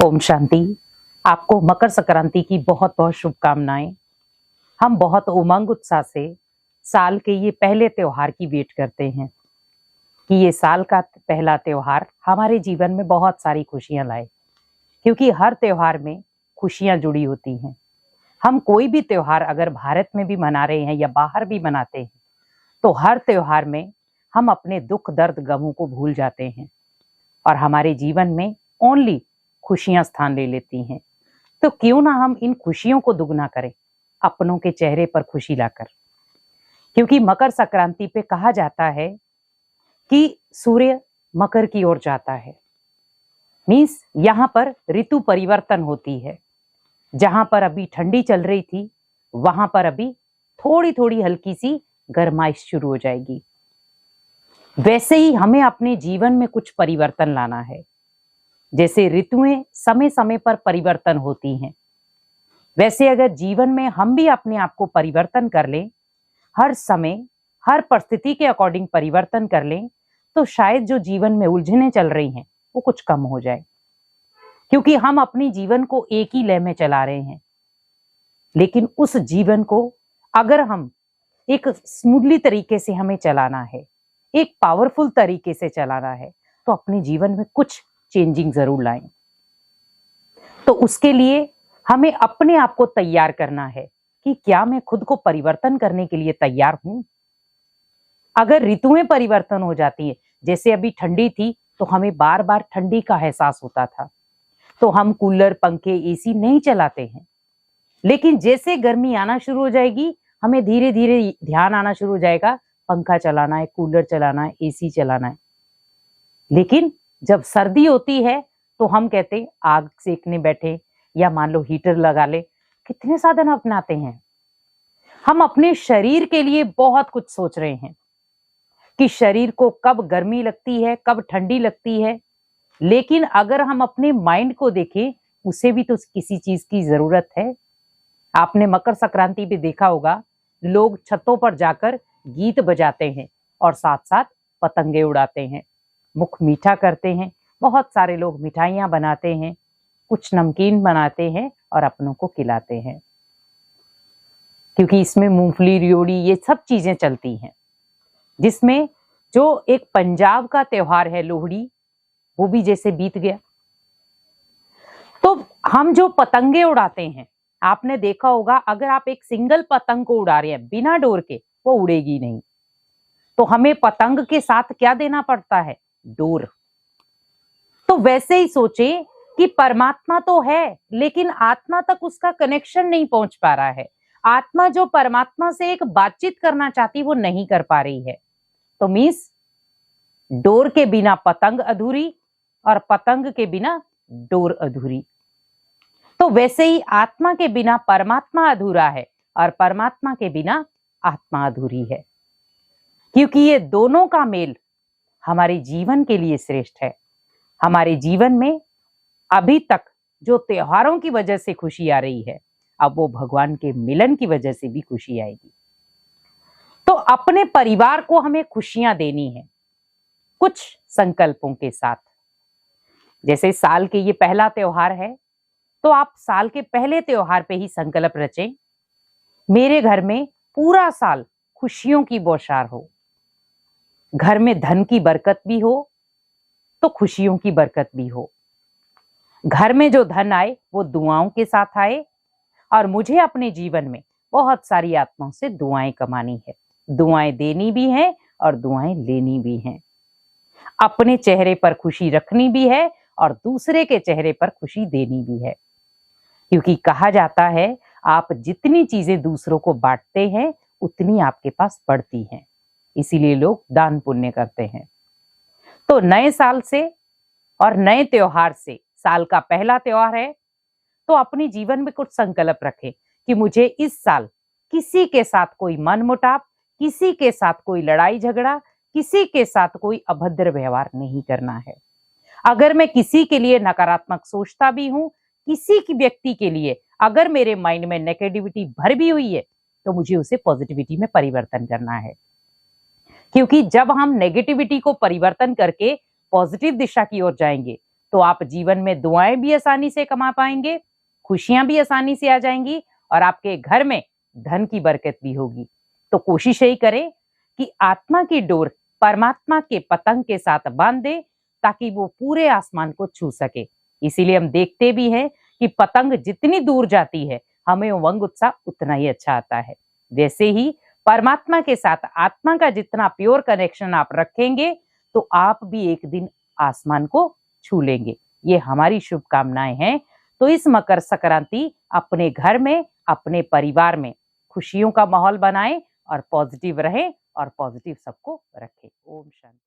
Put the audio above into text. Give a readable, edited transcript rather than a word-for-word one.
ओम शांति। आपको मकर संक्रांति की बहुत बहुत शुभकामनाएं। हम बहुत उमंग उत्साह से साल के ये पहले त्योहार की वेट करते हैं कि ये साल का पहला त्योहार हमारे जीवन में बहुत सारी खुशियां लाए, क्योंकि हर त्योहार में खुशियां जुड़ी होती हैं। हम कोई भी त्योहार अगर भारत में भी मना रहे हैं या बाहर भी मनाते हैं, तो हर त्योहार में हम अपने दुख दर्द गमों को भूल जाते हैं और हमारे जीवन में ओनली खुशियां स्थान ले लेती हैं। तो क्यों ना हम इन खुशियों को दुगना करें अपनों के चेहरे पर खुशी लाकर। क्योंकि मकर संक्रांति पे कहा जाता है कि सूर्य मकर की ओर जाता है, मीन्स यहाँ पर ऋतु परिवर्तन होती है। जहां पर अभी ठंडी चल रही थी, वहां पर अभी थोड़ी थोड़ी हल्की सी गर्माइश शुरू हो जाएगी। वैसे ही हमें अपने जीवन में कुछ परिवर्तन लाना है। जैसे ऋतुएं समय समय पर परिवर्तन होती हैं, वैसे अगर जीवन में हम भी अपने आप को परिवर्तन कर लें, हर समय हर परिस्थिति के अकॉर्डिंग परिवर्तन कर लें, तो शायद जो जीवन में उलझने चल रही हैं वो कुछ कम हो जाए। क्योंकि हम अपनी जीवन को एक ही लय में चला रहे हैं, लेकिन उस जीवन को अगर हम एक स्मूथली तरीके से हमें चलाना है, एक पावरफुल तरीके से चलाना है, तो अपने जीवन में कुछ चेंजिंग जरूर लाएं। तो उसके लिए हमें अपने आप को तैयार करना है कि क्या मैं खुद को परिवर्तन करने के लिए तैयार हूं। अगर ऋतुएं परिवर्तन हो जाती है, जैसे अभी ठंडी थी तो हमें बार बार ठंडी का एहसास होता था, तो हम कूलर पंखे एसी नहीं चलाते हैं। लेकिन जैसे गर्मी आना शुरू हो जाएगी, हमें धीरे धीरे ध्यान आना शुरू हो जाएगा, पंखा चलाना है, कूलर चलाना है, एसी चलाना है। लेकिन जब सर्दी होती है तो हम कहते हैं आग सेकने बैठे या मान लो हीटर लगा ले। कितने साधन अपनाते हैं। हम अपने शरीर के लिए बहुत कुछ सोच रहे हैं कि शरीर को कब गर्मी लगती है, कब ठंडी लगती है। लेकिन अगर हम अपने माइंड को देखें, उसे भी तो किसी चीज की जरूरत है। आपने मकर संक्रांति पे देखा होगा, लोग छतों पर जाकर गीत बजाते हैं और साथ साथ पतंगे उड़ाते हैं, मुख मीठा करते हैं। बहुत सारे लोग मिठाइयां बनाते हैं, कुछ नमकीन बनाते हैं और अपनों को खिलाते हैं, क्योंकि इसमें मूंगफली रियोड़ी ये सब चीजें चलती हैं। जिसमें जो एक पंजाब का त्योहार है लोहड़ी, वो भी जैसे बीत गया। तो हम जो पतंगे उड़ाते हैं, आपने देखा होगा, अगर आप एक सिंगल पतंग को उड़ा रहे हैं बिना डोर के, वो उड़ेगी नहीं। तो हमें पतंग के साथ क्या देना पड़ता है? डोर। तो वैसे ही सोचे कि परमात्मा तो है, लेकिन आत्मा तक उसका कनेक्शन नहीं पहुंच पा रहा है। आत्मा जो परमात्मा से एक बातचीत करना चाहती, वो नहीं कर पा रही है। तो मीन्स डोर के बिना पतंग अधूरी और पतंग के बिना डोर अधूरी। तो वैसे ही आत्मा के बिना परमात्मा अधूरा है और परमात्मा के बिना आत्मा अधूरी है। क्योंकि ये दोनों का मेल हमारे जीवन के लिए श्रेष्ठ है। हमारे जीवन में अभी तक जो त्योहारों की वजह से खुशी आ रही है, अब वो भगवान के मिलन की वजह से भी खुशी आएगी। तो अपने परिवार को हमें खुशियां देनी है कुछ संकल्पों के साथ। जैसे साल के ये पहला त्योहार है, तो आप साल के पहले त्योहार पे ही संकल्प रचें, मेरे घर में पूरा साल खुशियों की बौछार हो। घर में धन की बरकत भी हो तो खुशियों की बरकत भी हो। घर में जो धन आए वो दुआओं के साथ आए, और मुझे अपने जीवन में बहुत सारी आत्माओं से दुआएं कमानी है। दुआएं देनी भी है और दुआएं लेनी भी हैं। अपने चेहरे पर खुशी रखनी भी है और दूसरे के चेहरे पर खुशी देनी भी है। क्योंकि कहा जाता है, आप जितनी चीजें दूसरों को बांटते हैं, उतनी आपके पास बढ़ती हैं। इसीलिए लोग दान पुण्य करते हैं। तो नए साल से और नए त्योहार से, साल का पहला त्योहार है, तो अपने जीवन में कुछ संकल्प रखें कि मुझे इस साल किसी के साथ कोई मनमुटाव, किसी के साथ कोई लड़ाई झगड़ा, किसी के साथ कोई अभद्र व्यवहार नहीं करना है। अगर मैं किसी के लिए नकारात्मक सोचता भी हूं, किसी की व्यक्ति के लिए अगर मेरे माइंड में नेगेटिविटी भर भी हुई है, तो मुझे उसे पॉजिटिविटी में परिवर्तन करना है। क्योंकि जब हम नेगेटिविटी को परिवर्तन करके पॉजिटिव दिशा की ओर जाएंगे, तो आप जीवन में दुआएं भी आसानी से कमा पाएंगे, खुशियां भी आसानी से आ जाएंगी और आपके घर में धन की बरकत भी होगी। तो कोशिश यही करें कि आत्मा की डोर परमात्मा के पतंग के साथ बांध दे ताकि वो पूरे आसमान को छू सके। इसीलिए हम देखते भी हैं कि पतंग जितनी दूर जाती है, हमें उमंग उत्साह उतना ही अच्छा आता है। वैसे ही परमात्मा के साथ आत्मा का जितना प्योर कनेक्शन आप रखेंगे, तो आप भी एक दिन आसमान को छू लेंगे। ये हमारी शुभकामनाएं हैं। तो इस मकर संक्रांति अपने घर में, अपने परिवार में खुशियों का माहौल बनाएं और पॉजिटिव रहें और पॉजिटिव सबको रखें। ओम शांति।